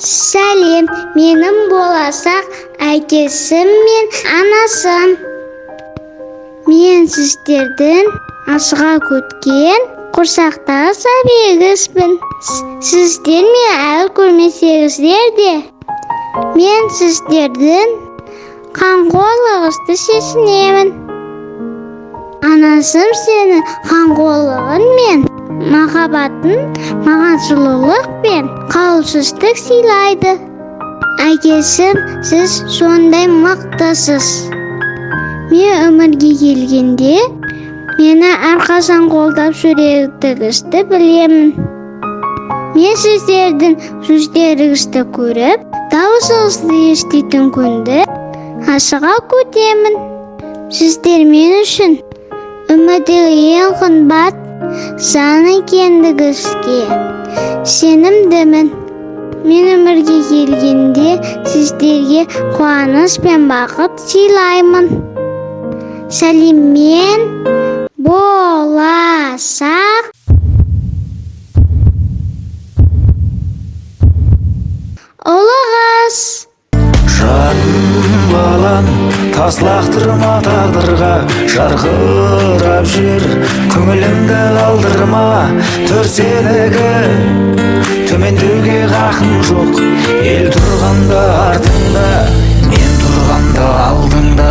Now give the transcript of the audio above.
Сәлем, менің болашақ әкесі мен анасым. Мен сіздердің асыға күткен құрсақтағы сәбиіңізбін. Сіздер мені әлі көрмесеңіздер де, мен сіздердің қамқорлығыңызды сезінемін. Анасым сенің қамқорлығың мен махаббатын маған сұлулық пен қауіпсіздік сыйлайды. Әкесім, сіз сондай мықтысыз. Мен өмірге келгенде, мені әрқашан қолдап жүретініңізді білемін. Мен сіздердің сөздеріңізді көріп, дауысыңызды еститін күнді асыға күтемін. Сіздер мен үшін өмірдегі ең қымбат жан екендігіңізге сенімдімін. Мен өмірге келгенде сіздерге қуаныш пен бақыт сыйлаймын. Сәлеммен болашақ ұлыңыз. Жаным балам, тас лақтырма тағдырға, жарқырап жүр, көңілімді қалдырма. Төрсенігі төмендеуге хақым жоқ. Ел тұрғанда артыңда, мен тұрғанда алдыңда.